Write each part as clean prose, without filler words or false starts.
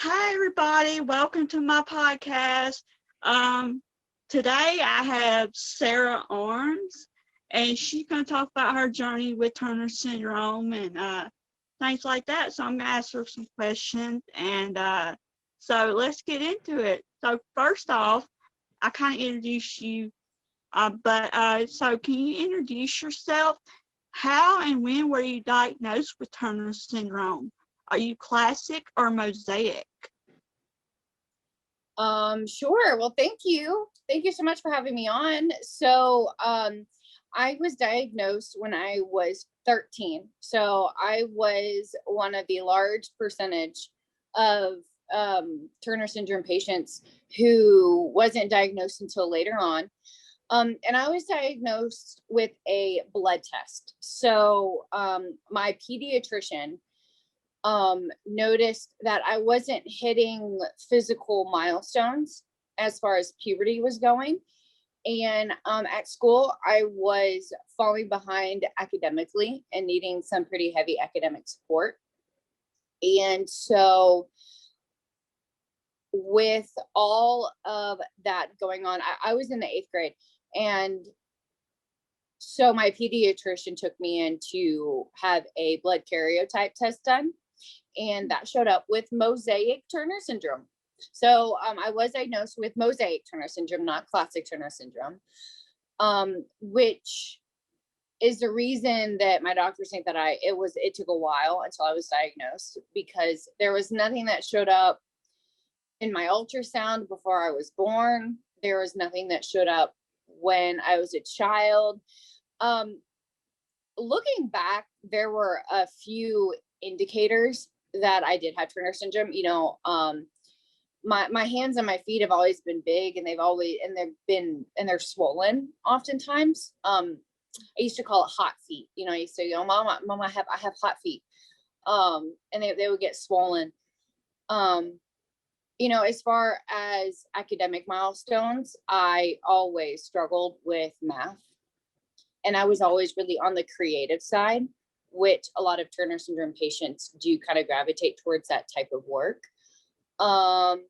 Hi, everybody. Welcome to my podcast. Today I have Sara Arms, and she's going to talk about her journey with Turner syndrome and things like that. So I'm going to ask her some questions, and so let's get into it. So first off, I kind of introduced you, so can you introduce yourself? How and when were you diagnosed with Turner syndrome? Are you classic or mosaic? Sure. Well, thank you. Thank you so much for having me on. I was diagnosed when I was 13. So I was one of the large percentage of Turner syndrome patients who wasn't diagnosed until later on. And I was diagnosed with a blood test. So my pediatrician noticed that I wasn't hitting physical milestones as far as puberty was going. And at school, I was falling behind academically and needing some pretty heavy academic support. And so with all of that going on, I was in the 8th grade. And so my pediatrician took me in to have a blood karyotype test done. And that showed up with mosaic Turner syndrome. So I was diagnosed with mosaic Turner syndrome, not classic Turner syndrome, which is the reason that my doctors think that it took a while until I was diagnosed, because there was nothing that showed up in my ultrasound before I was born. There was nothing that showed up when I was a child. Looking back, there were a few indicators that I did have Turner syndrome. My hands and my feet have always been big, and they're swollen oftentimes. I used to call it hot feet. I used to go, Mom, I have hot feet. And they would get swollen. As far as academic milestones, I always struggled with math, and I was always really on the creative side, which a lot of Turner syndrome patients do kind of gravitate towards that type of work. And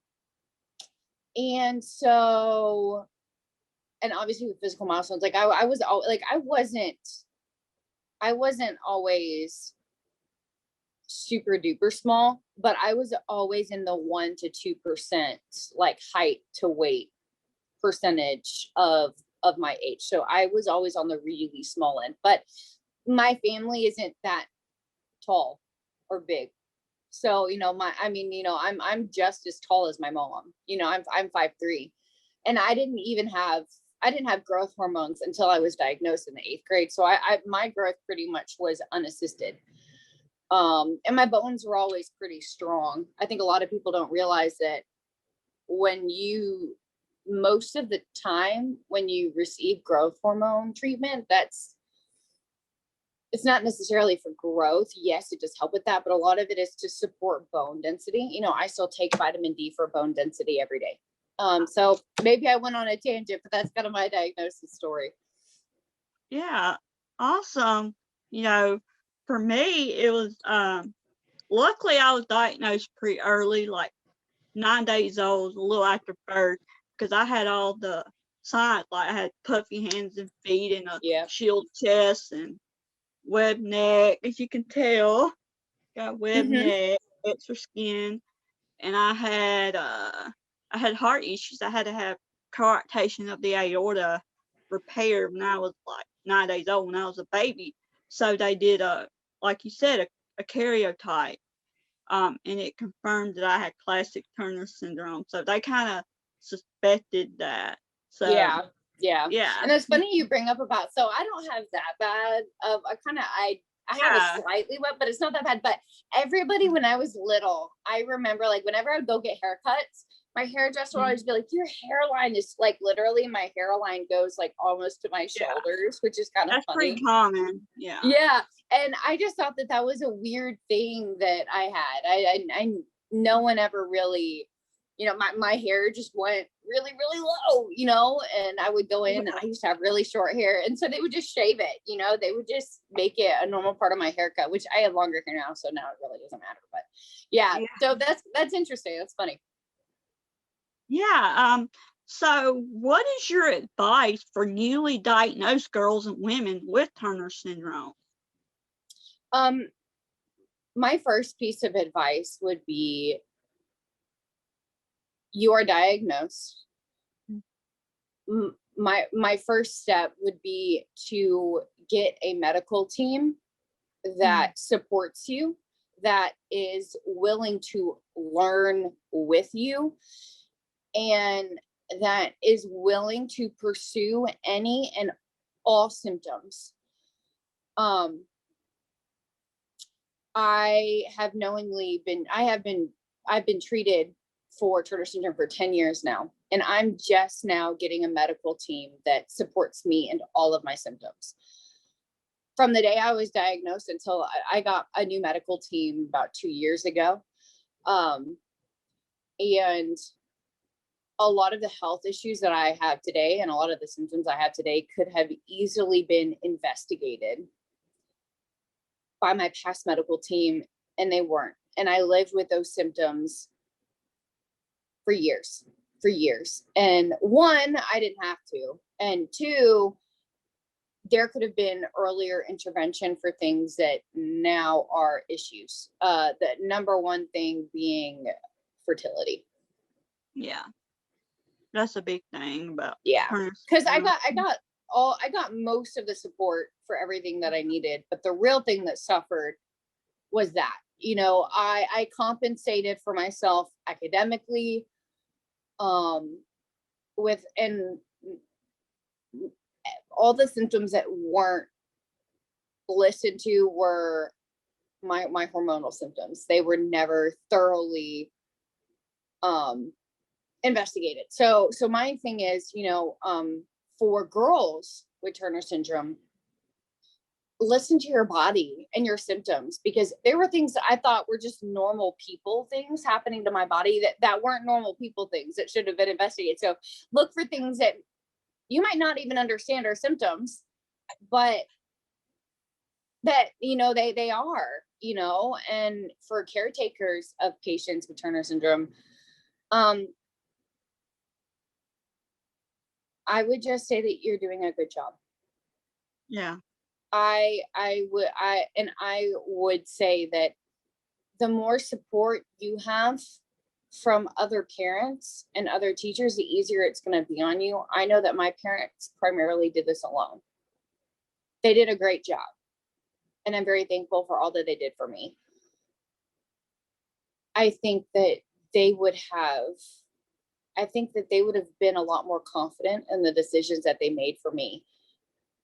obviously with physical milestones, like I wasn't always super duper small, but I was always in the 1 to 2% like height to weight percentage of my age. So I was always on the really small end, but my family isn't that tall or big. So, I'm just as tall as my mom. I'm 5'3", and I didn't have growth hormones until I was diagnosed in the 8th grade. So my growth pretty much was unassisted. And my bones were always pretty strong. I think a lot of people don't realize that most of the time when you receive growth hormone treatment, it's not necessarily for growth. Yes, it does help with that, but a lot of it is to support bone density. I still take vitamin D for bone density every day. So maybe I went on a tangent, but that's kind of my diagnosis story. Yeah, awesome. For me, it was, luckily I was diagnosed pretty early, like 9 days old, a little after birth, because I had all the signs, like I had puffy hands and feet and a shield chest and web neck, as you can tell. Got web neck, extra skin, and I had heart issues. I had to have coarctation of the aorta repaired when I was like 9 days old, when I was a baby. So they did like you said, a karyotype, and it confirmed that I had classic Turner syndrome. So they kind of suspected that. So yeah. And it's funny you bring up about. So I don't have that bad of I have a slightly wet, but it's not that bad. But everybody, when I was little, I remember like whenever I would go get haircuts, my hairdresser would always be like, "Your hairline is like literally my hairline goes like almost to my shoulders," which is kind of funny. That's pretty common. Yeah. Yeah, and I just thought that was a weird thing that I had. I no one ever really you know, my hair just went really, really low, you know, and I would go in, and I used to have really short hair. And so they would just shave it, you know, they would just make it a normal part of my haircut, which I have longer hair now. So now it really doesn't matter. But yeah, Yeah. so that's interesting. That's funny. Yeah. So what is your advice for newly diagnosed girls and women with Turner syndrome? Um, my first piece of advice would be, you are diagnosed. My first step would be to get a medical team that supports you, that is willing to learn with you, and that is willing to pursue any and all symptoms. I've been treated for Turner syndrome for 10 years now, and I'm just now getting a medical team that supports me and all of my symptoms. From the day I was diagnosed until I got a new medical team about 2 years ago. And a lot of the health issues that I have today and a lot of the symptoms I have today could have easily been investigated by my past medical team, and they weren't. And I lived with those symptoms for years, for years. And one, I didn't have to. And two, there could have been earlier intervention for things that now are issues. The number one thing being fertility. Yeah, that's a big thing about Yeah, Turner because syndrome. I got most of the support for everything that I needed, but the real thing that suffered was that, you know, I compensated for myself academically, with, and all the symptoms that weren't listened to were my hormonal symptoms. They were never thoroughly investigated. So my thing is, you know, for girls with Turner syndrome, listen to your body and your symptoms, because there were things that I thought were just normal people things happening to my body that weren't normal people things that should have been investigated. So look for things that you might not even understand are symptoms, but that, you know, they are, you know. And for caretakers of patients with Turner syndrome, I would just say that you're doing a good job. Yeah. I would say that the more support you have from other parents and other teachers, the easier it's going to be on you. I know that my parents primarily did this alone. They did a great job, and I'm very thankful for all that they did for me. I think that they would have been a lot more confident in the decisions that they made for me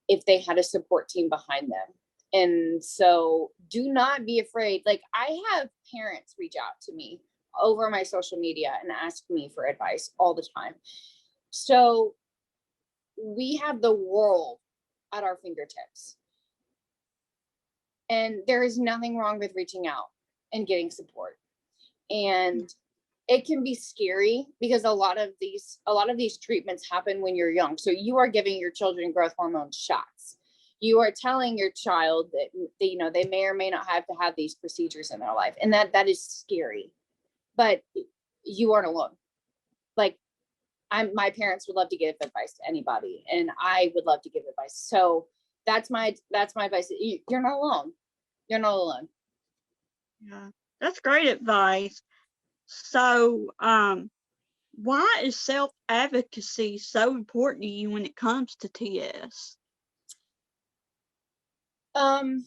if they had a support team behind them. And so do not be afraid. Like, I have parents reach out to me over my social media and ask me for advice all the time. So we have the world at our fingertips. And there is nothing wrong with reaching out and getting support. And it can be scary because a lot of these treatments happen when you're young. So you are giving your children growth hormone shots. You are telling your child that you know, they may or may not have to have these procedures in their life, and that is scary. But you aren't alone. Like, my parents would love to give advice to anybody, and I would love to give advice. So that's my advice. You're not alone. You're not alone. Yeah. That's great advice. So, why is self-advocacy so important to you when it comes to TS? I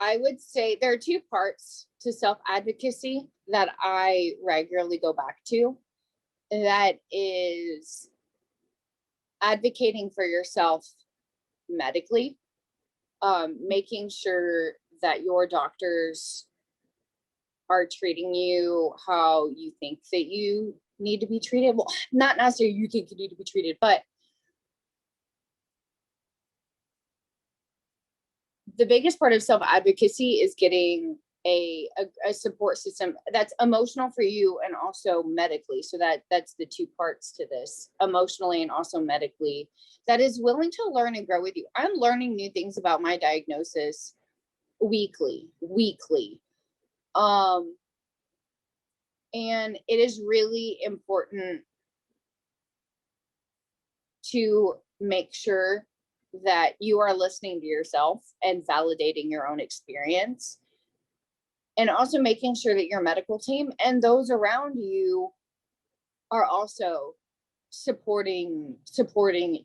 would say there are two parts to self-advocacy that I regularly go back to. That is advocating for yourself medically, making sure that your doctors are treating you how you think that you need to be treated. Well, not necessarily you think you need to be treated, but the biggest part of self-advocacy is getting a support system that's emotional for you and also medically. So that's the two parts to this, emotionally and also medically, that is willing to learn and grow with you. I'm learning new things about my diagnosis weekly. And it is really important to make sure that you are listening to yourself and validating your own experience, and also making sure that your medical team and those around you are also supporting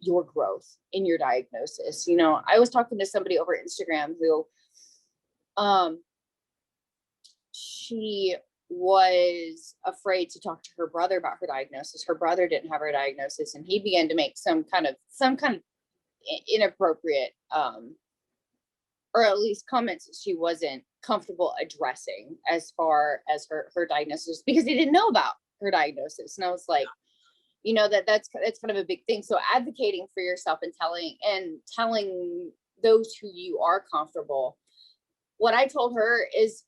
your growth in your diagnosis. You know, I was talking to somebody over Instagram who she was afraid to talk to her brother about her diagnosis. Her brother didn't have her diagnosis, and he began to make some kind of inappropriate or at least comments that she wasn't comfortable addressing as far as her diagnosis, because he didn't know about her diagnosis. And I was like, you know, that's kind of a big thing. So advocating for yourself and telling those who you are comfortable. What I told her is,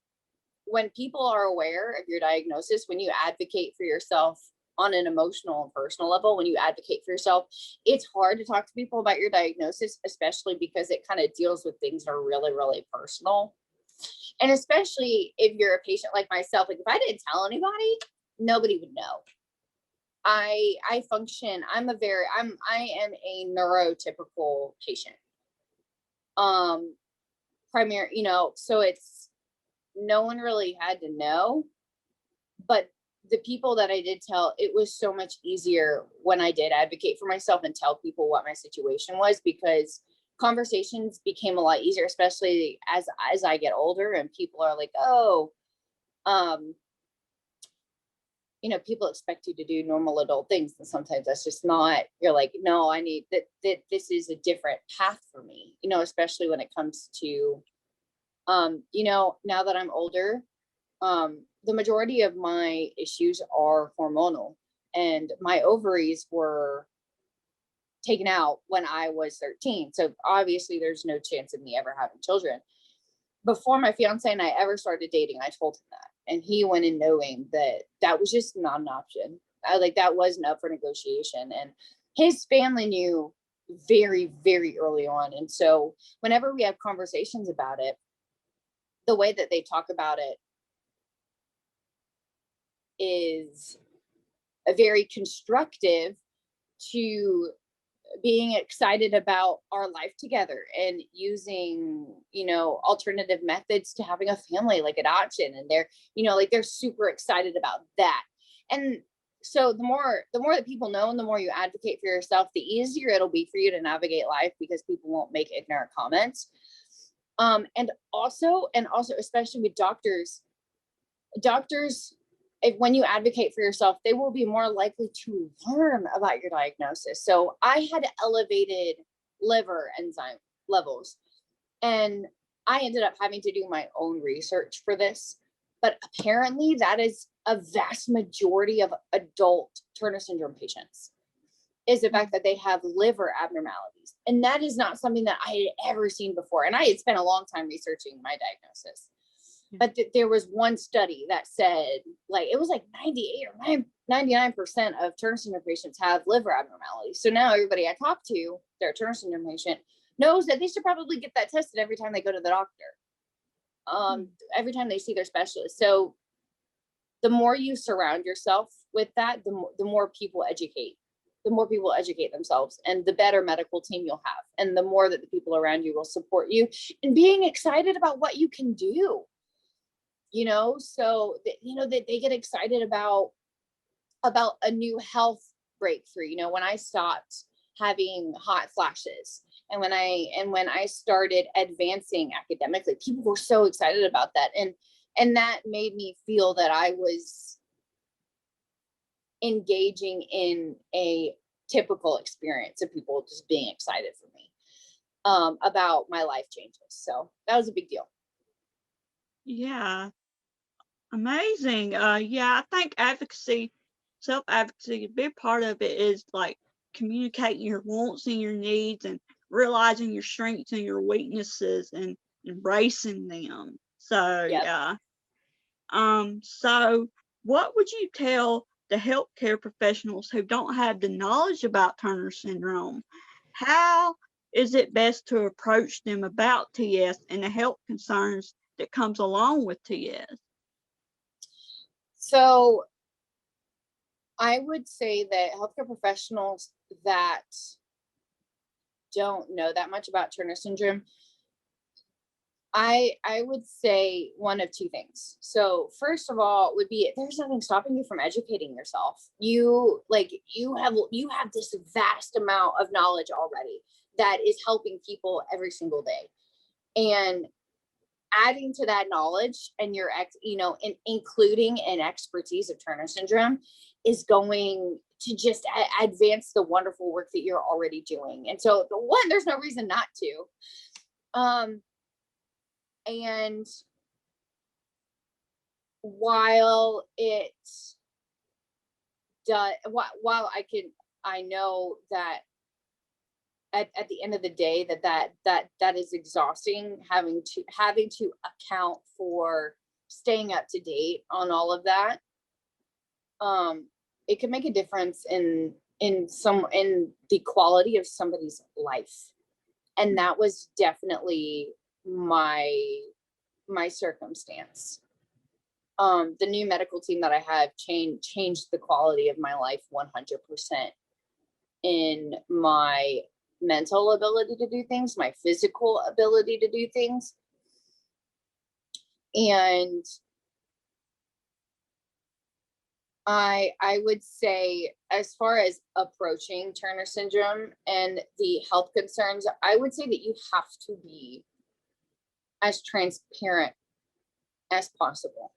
when people are aware of your diagnosis, when you advocate for yourself on an emotional and personal level, when you advocate for yourself, it's hard to talk to people about your diagnosis, especially because it kind of deals with things that are really, really personal. And especially if you're a patient like myself, like if I didn't tell anybody, nobody would know. I function, I am a neurotypical patient. Primary, you know, so it's, no one really had to know, but the people that I did tell, it was so much easier when I did advocate for myself and tell people what my situation was, because conversations became a lot easier, especially as I get older and people are like, oh, you know, people expect you to do normal adult things, and sometimes that's just not, you're like, no, I need that this is a different path for me, you know, especially when it comes to you know, now that I'm older, the majority of my issues are hormonal, and my ovaries were taken out when I was 13. So obviously there's no chance of me ever having children. Before my fiance and I ever started dating, I told him that, and he went in knowing that was just not an option. That wasn't up for negotiation, and his family knew very, very early on. And so whenever we have conversations about it, the way that they talk about it is a very constructive to being excited about our life together and using, you know, alternative methods to having a family, like adoption. And they're, you know, like they're super excited about that. And so the more that people know, and the more you advocate for yourself, the easier it'll be for you to navigate life, because people won't make ignorant comments. And also, especially with doctors, if when you advocate for yourself, they will be more likely to learn about your diagnosis. So I had elevated liver enzyme levels, and I ended up having to do my own research for this. But apparently that is a vast majority of adult Turner syndrome patients, is the fact that they have liver abnormalities. And that is not something that I had ever seen before. And I had spent a long time researching my diagnosis. But there was one study that said, like, it was like 98 or 99% of Turner syndrome patients have liver abnormalities. So now everybody I talk to, their Turner syndrome patient, knows that they should probably get that tested every time they go to the doctor, every time they see their specialist. So the more you surround yourself with that, the more people educate. The more people educate themselves, and the better medical team you'll have, and the more that the people around you will support you and being excited about what you can do. You know, so you know that they get excited about a new health breakthrough. You know, when I stopped having hot flashes, and when I started advancing academically, people were so excited about that, and that made me feel that I was engaging in a typical experience of people just being excited for me about my life changes. So that was a big deal. Yeah, amazing. Yeah, I think self-advocacy, a big part of it is like communicating your wants and your needs, and realizing your strengths and your weaknesses and embracing them. So Yep. yeah. So what would you tell the healthcare professionals who don't have the knowledge about Turner syndrome? How is it best to approach them about TS and the health concerns that comes along with TS? So I would say that healthcare professionals that don't know that much about Turner syndrome, I would say one of two things. So first of all would be, there's nothing stopping you from educating yourself. You have this vast amount of knowledge already that is helping people every single day. And adding to that knowledge and including an expertise of Turner syndrome is going to just advance the wonderful work that you're already doing. And so there's no reason not to. And while it does, while I know that at the end of the day that is exhausting, having to account for staying up to date on all of that. It can make a difference in the quality of somebody's life. And that was definitely my circumstance. The new medical team that I have changed the quality of my life 100% in my mental ability to do things, my physical ability to do things. And I would say, as far as approaching Turner syndrome and the health concerns, I would say that you have to be as transparent as possible.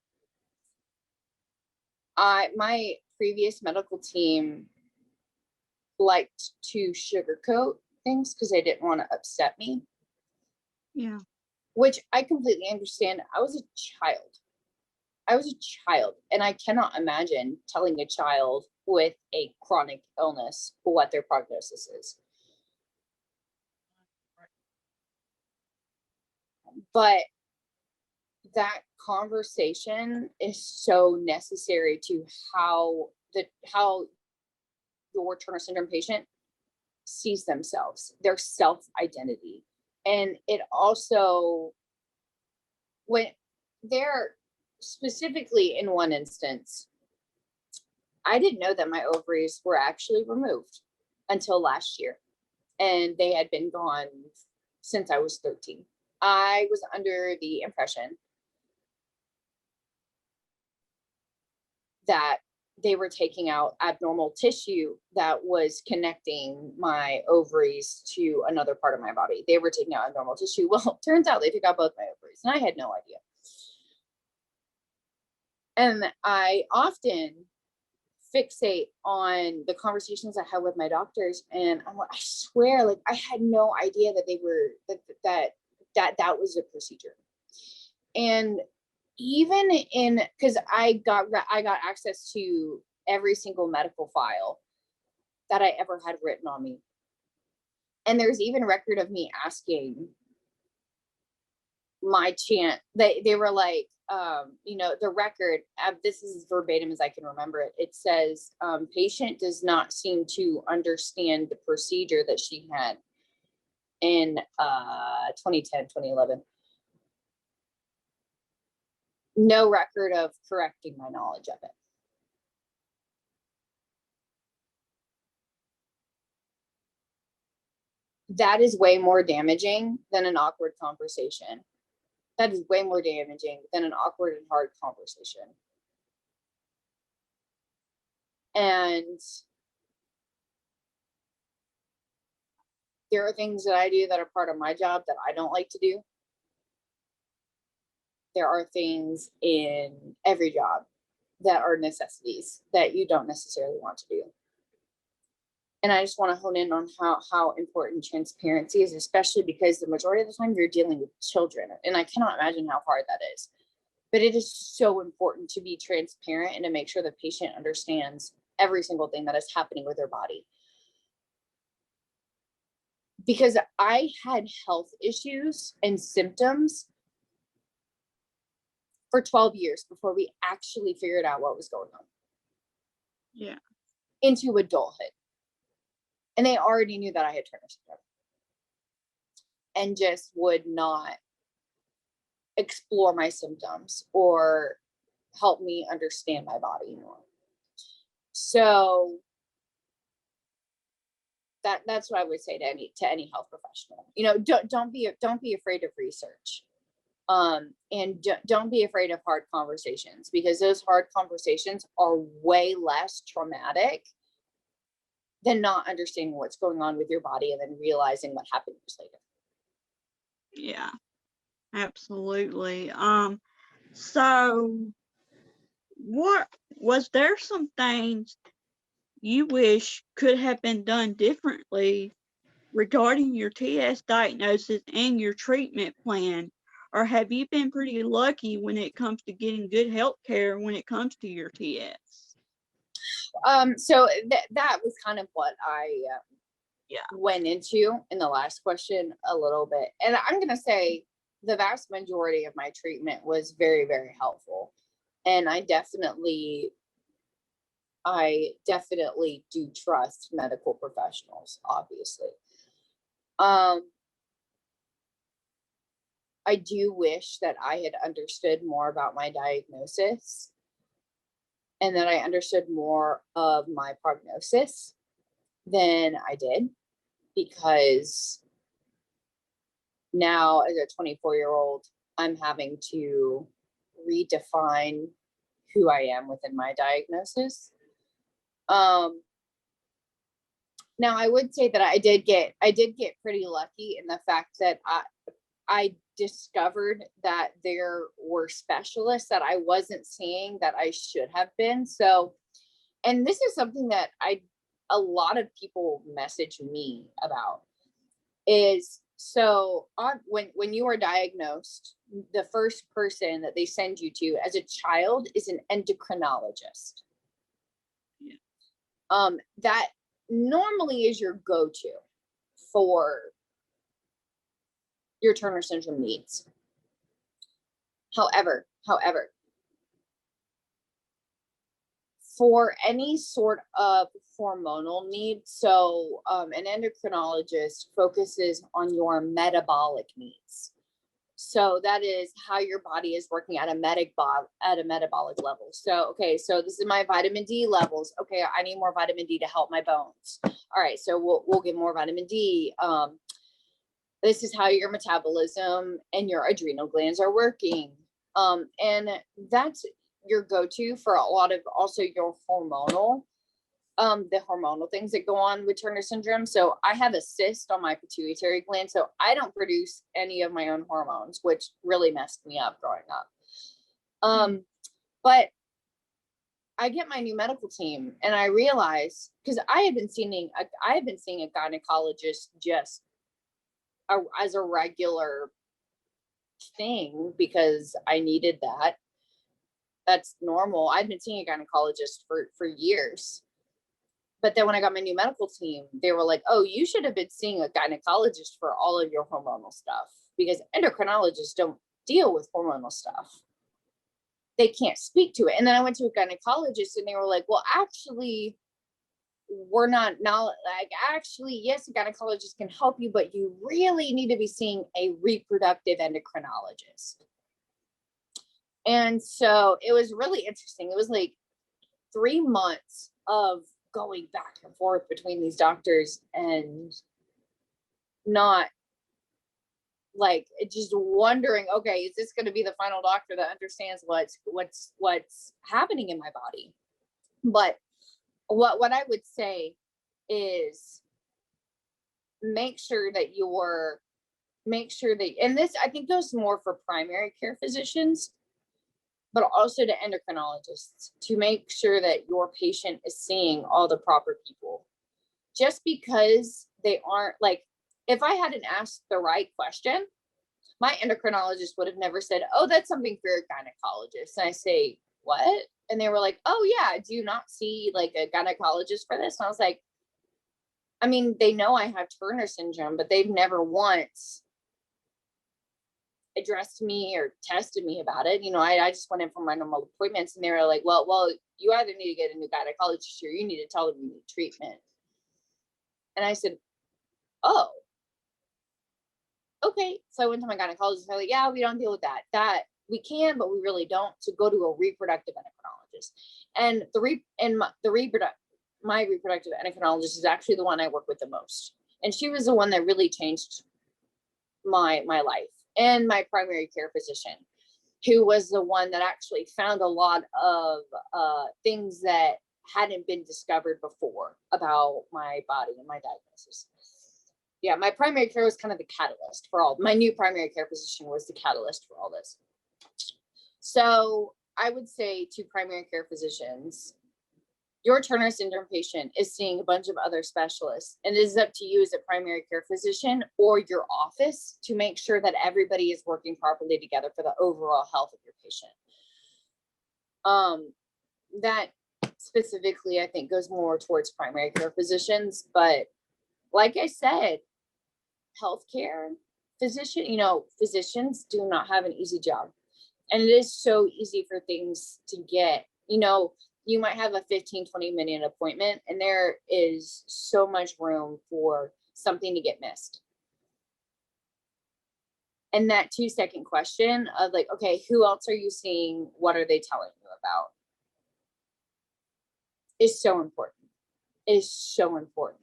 My previous medical team liked to sugarcoat things because they didn't want to upset me. Yeah. Which I completely understand. I was a child, and I cannot imagine telling a child with a chronic illness what their prognosis is. But that conversation is so necessary to how your Turner syndrome patient sees themselves, their self-identity. And it also, when they're specifically in one instance, I didn't know that my ovaries were actually removed until last year, and they had been gone since I was 13. I was under the impression that they were taking out abnormal tissue that was connecting my ovaries to another part of my body. They were taking out abnormal tissue. Well, it turns out they took out both my ovaries, and I had no idea. And I often fixate on the conversations I had with my doctors, and I'm like, I swear, like, I had no idea that they were that was a procedure. And even because I got access to every single medical file that I ever had written on me, and there's even record of me asking my chant. They were like, the record, this is as verbatim as I can remember it. It says, patient does not seem to understand the procedure that she had in 2010, 2011. No record of correcting my knowledge of it. That is way more damaging than an awkward conversation. That is way more damaging than an awkward and hard conversation. And there are things that I do that are part of my job that I don't like to do. There are things in every job that are necessities that you don't necessarily want to do. And I just want to hone in on how important transparency is, especially because the majority of the time you're dealing with children. And I cannot imagine how hard that is. But it is so important to be transparent and to make sure the patient understands every single thing that is happening with their body. Because I had health issues and symptoms for 12 years before we actually figured out what was going on. Yeah. Into adulthood. And they already knew that I had Turner syndrome and just would not explore my symptoms or help me understand my body more. So that's what I would say to any health professional. You know, don't be afraid of research. And don't be afraid of hard conversations, because those hard conversations are way less traumatic than not understanding what's going on with your body and then realizing what happened years later. Yeah, absolutely. So what was there some things you wish could have been done differently regarding your TS diagnosis and your treatment plan? Or have you been pretty lucky when it comes to getting good health care when it comes to your TS? So that was kind of what I Yeah. went into in the last question a little bit. And I'm going to say the vast majority of my treatment was very, very helpful. And I definitely do trust medical professionals, obviously. I do wish that I had understood more about my diagnosis and that I understood more of my prognosis than I did, because now as a 24-year-old, I'm having to redefine who I am within my diagnosis. Now I would say that I did get pretty lucky in the fact that I discovered that there were specialists that I wasn't seeing that I should have been. So, and this is something that a lot of people message me about, is so on when you are diagnosed, the first person that they send you to as a child is an endocrinologist. Yeah. That normally is your go-to for your Turner syndrome needs. However, for any sort of hormonal need, so an endocrinologist focuses on your metabolic needs. So that is how your body is working at a metabolic level. So, okay, so this is my vitamin D levels. Okay, I need more vitamin D to help my bones. All right, so we'll get more vitamin D. This is how your metabolism and your adrenal glands are working. And that's your go-to for a lot of also your hormonal, the hormonal things that go on with Turner syndrome. So I have a cyst on my pituitary gland, so I don't produce any of my own hormones, which really messed me up growing up. But I get my new medical team and I realize, because I have been seeing a gynecologist just as a regular thing because I needed that. That's normal. I've been seeing a gynecologist for years. But then when I got my new medical team, they were like, oh, you should have been seeing a gynecologist for all of your hormonal stuff, because endocrinologists don't deal with hormonal stuff. They can't speak to it. And then I went to a gynecologist and they were like, well, actually, yes, a gynecologist can help you, but you really need to be seeing a reproductive endocrinologist. And so it was really interesting. It was like 3 months of going back and forth between these doctors and not like just wondering, okay, is this going to be the final doctor that understands what's happening in my body? But what I would say is make sure that, and this I think goes more for primary care physicians, but also to endocrinologists, to make sure that your patient is seeing all the proper people. Just because they aren't, like, if I hadn't asked the right question, my endocrinologist would have never said, oh, that's something for a gynecologist. And I say, what? And they were like, oh yeah, do you not see like a gynecologist for this? And I was like, I mean, they know I have Turner syndrome, but they've never once addressed me or tested me about it. I just went in for my normal appointments, and they were like, well, you either need to get a new gynecologist or you need to tell them you need treatment. And I said, oh, okay. So I went to my gynecologist. They're like, yeah, we don't deal with that. That we can, but we really don't. So go to a reproductive endocrinologist. And my reproductive endocrinologist is actually the one I work with the most. And she was the one that really changed my life, and my primary care physician, who was the one that actually found a lot of things that hadn't been discovered before about my body and my diagnosis. Yeah, my primary care was kind of the catalyst for all. My new primary care physician was the catalyst for all this. So I would say to primary care physicians, your Turner syndrome patient is seeing a bunch of other specialists, and it is up to you as a primary care physician or your office to make sure that everybody is working properly together for the overall health of your patient. That specifically, I think, goes more towards primary care physicians, but like I said, healthcare physicians do not have an easy job, and it is so easy for things to get, you might have a 15-20 minute appointment, and there is so much room for something to get missed. And that 2-second question of like, okay, who else are you seeing? What are they telling you about? Is so important. It is so important.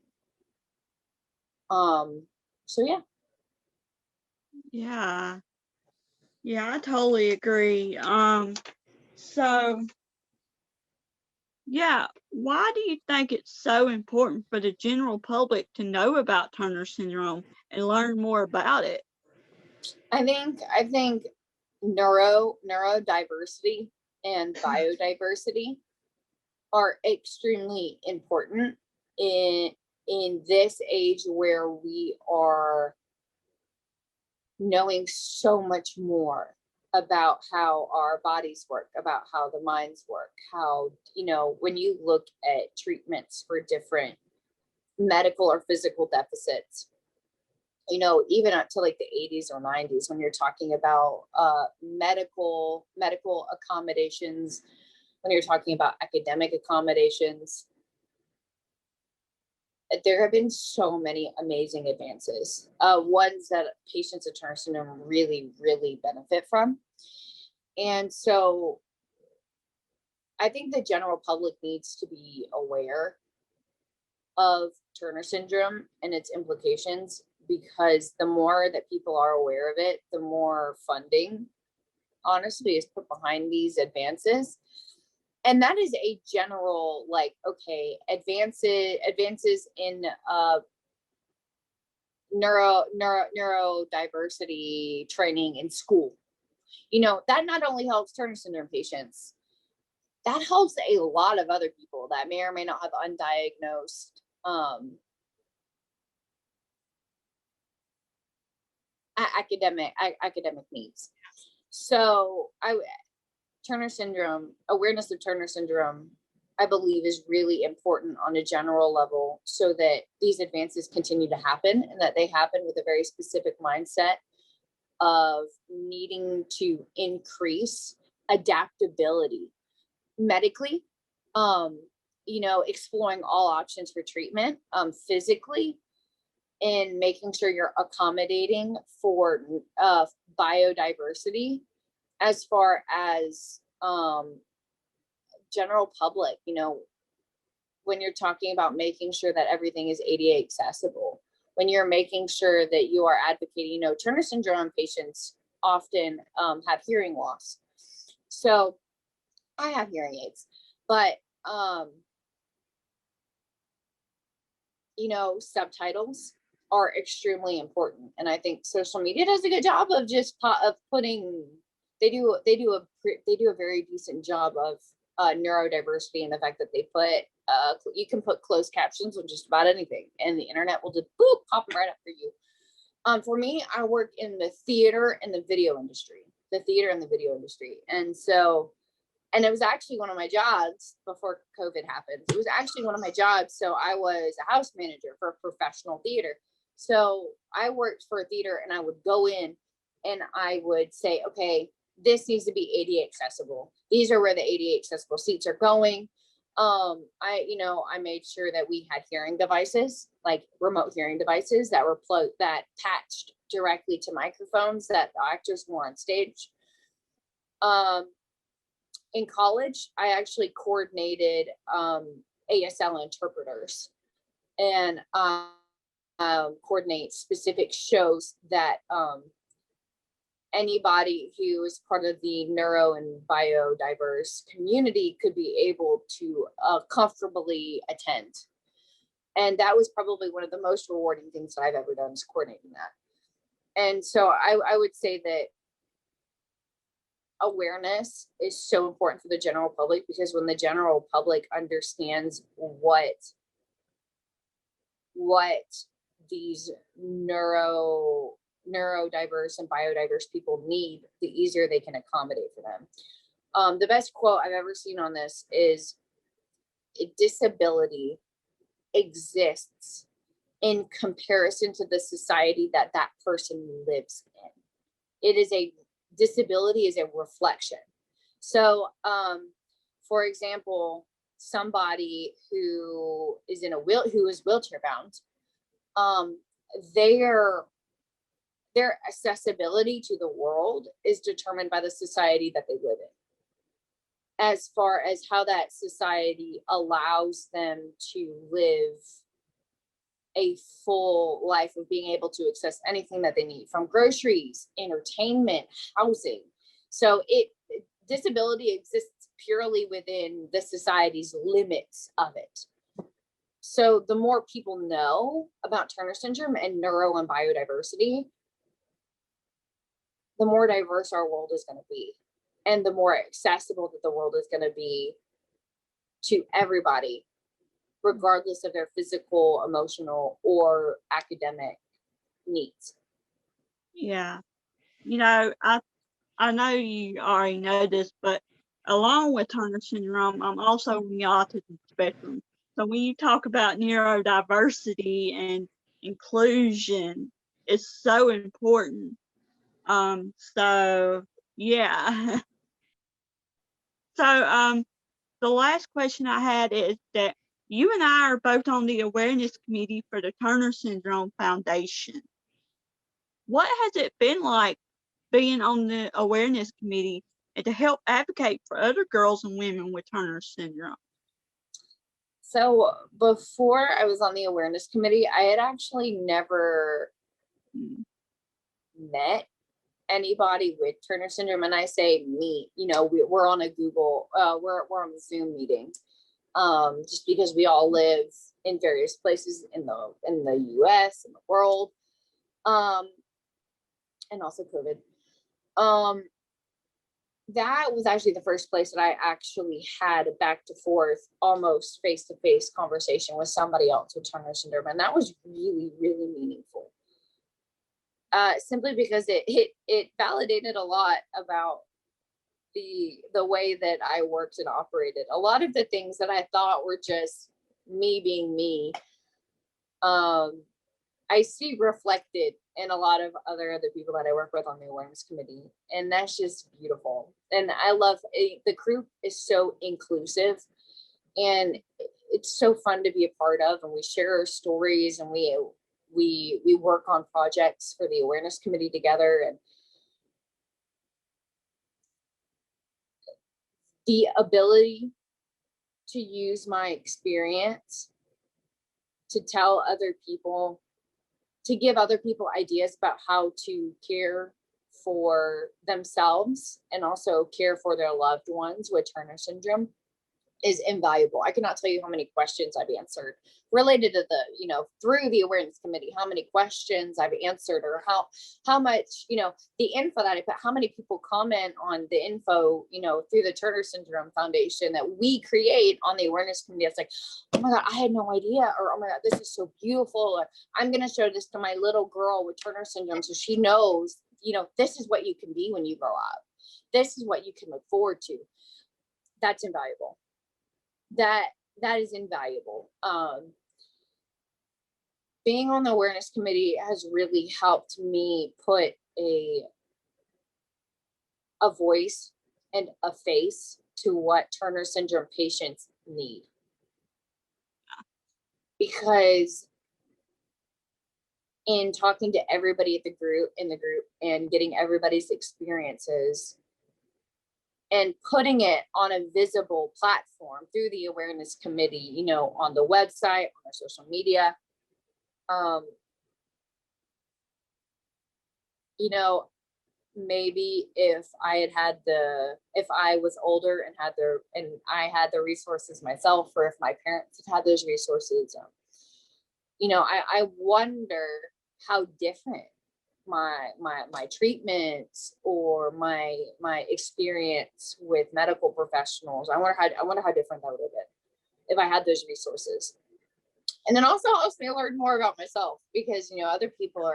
So yeah. Yeah, I totally agree. So yeah, why do you think it's so important for the general public to know about Turner syndrome and learn more about it? I think neurodiversity and biodiversity are extremely important in this age where we are knowing so much more about how our bodies work, about how the minds work, how, when you look at treatments for different medical or physical deficits, even up to like the 80s or 90s, when you're talking about medical accommodations, when you're talking about academic accommodations, there have been so many amazing advances, ones that patients with Turner syndrome really, really benefit from. And so I think the general public needs to be aware of Turner syndrome and its implications, because the more that people are aware of it, the more funding, honestly, is put behind these advances. And that is a general, like, okay, advances in neurodiversity training in school. That not only helps Turner syndrome patients, that helps a lot of other people that may or may not have undiagnosed academic needs. So Turner syndrome, awareness of Turner syndrome, I believe, is really important on a general level, so that these advances continue to happen, and that they happen with a very specific mindset of needing to increase adaptability medically, exploring all options for treatment, physically, and making sure you're accommodating for biodiversity, as far as general public, when you're talking about making sure that everything is ADA accessible, when you're making sure that you are advocating, Turner syndrome patients often have hearing loss. So I have hearing aids, but subtitles are extremely important. And I think social media does a good job of just putting, they do a very decent job of neurodiversity, and the fact that they put, you can put closed captions on just about anything, and the internet will just pop them right up for you. For me, I work in the theater and the video industry, and so, and it was actually one of my jobs before COVID happened. It was actually one of my jobs. So I was a house manager for a professional theater. So I worked for a theater, and I would go in and I would say, okay, this needs to be ADA accessible. These are where the ADA accessible seats are going. I made sure that we had hearing devices, like remote hearing devices that were plugged, that patched directly to microphones that the actors wore on stage. In college, I actually coordinated ASL interpreters and coordinate specific shows that anybody who is part of the neuro and biodiverse community could be able to comfortably attend. And that was probably one of the most rewarding things that I've ever done, is coordinating that. And so I would say that awareness is so important for the general public, because when the general public understands what these neurodiverse and biodiverse people need, the easier they can accommodate for them. The best quote I've ever seen on this is, a disability exists in comparison to the society that that person lives in. It is a disability is a reflection. So, for example, somebody who is who is wheelchair bound, their accessibility to the world is determined by the society that they live in, as far as how that society allows them to live a full life of being able to access anything that they need, from groceries, entertainment, housing. So disability exists purely within the society's limits of it. So the more people know about Turner syndrome and neuro and biodiversity, the more diverse our world is going to be, and the more accessible that the world is going to be to everybody, regardless of their physical, emotional, or academic needs. Yeah. I know you already know this, but along with Turner syndrome, I'm also on the autism spectrum. So when you talk about neurodiversity and inclusion, it's so important. So yeah. So the last question I had is that you and I are both on the awareness committee for the Turner Syndrome Foundation. What has it been like being on the awareness committee and to help advocate for other girls and women with Turner syndrome? So before I was on the awareness committee, I had actually never met anybody with Turner syndrome. And I say meet, we're on a Google, we're on a Zoom meeting, just because we all live in various places in the US and the world, and also COVID. That was actually the first place that I actually had a back to forth, almost face-to-face conversation with somebody else with Turner syndrome. And that was really, really meaningful. Simply because it validated a lot about the way that I worked and operated. A lot of the things that I thought were just me being me, I see reflected in a lot of other people that I work with on the awareness committee. And that's just beautiful. And I love the group is so inclusive, and it's so fun to be a part of. And we share our stories, and we work on projects for the awareness committee together. And the ability to use my experience to tell other people, to give other people ideas about how to care for themselves and also care for their loved ones with Turner syndrome is invaluable. I cannot tell you how many questions I've answered related to through the awareness committee, how many questions I've answered, or how much, the info that I put, how many people comment on the info, through the Turner Syndrome Foundation that we create on the awareness committee. It's like, oh my God, I had no idea, or oh my God, this is so beautiful. Or, I'm going to show this to my little girl with Turner syndrome so she knows, this is what you can be when you grow up. This is what you can look forward to. That's invaluable. That is invaluable. Being on the awareness committee has really helped me put a a voice and a face to what Turner syndrome patients need. Because in talking to everybody in the group and getting everybody's experiences and putting it on a visible platform through the awareness committee, you know, on the website, on our social media, you know, maybe if I was older and I had the resources myself, or if my parents had those resources, you know, I wonder how different my treatments or my experience with medical professionals. I wonder how different that would have been if I had those resources. And then also helps me learn more about myself, because, you know, other people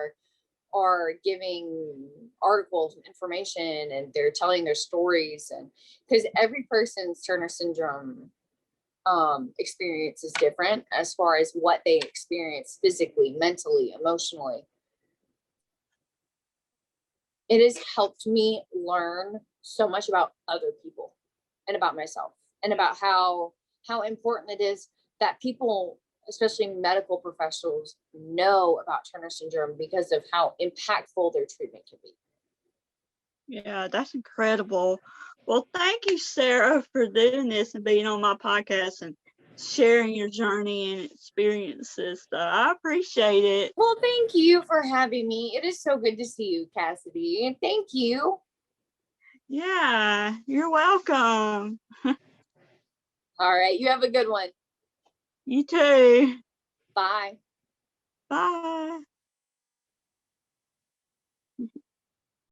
are giving articles and information, and they're telling their stories, and because every person's Turner syndrome experience is different as far as what they experience physically, mentally, emotionally. It has helped me learn so much about other people and about myself, and about how important it is that people, especially medical professionals, know about Turner syndrome because of how impactful their treatment can be. Yeah, that's incredible. Well, thank you, Sarah, for doing this and being on my podcast and sharing your journey and experiences. I appreciate it. Well, thank you for having me. It is so good to see you, Cassidy. And thank you. Yeah, you're welcome. All right. You have a good one. You too. Bye. Bye.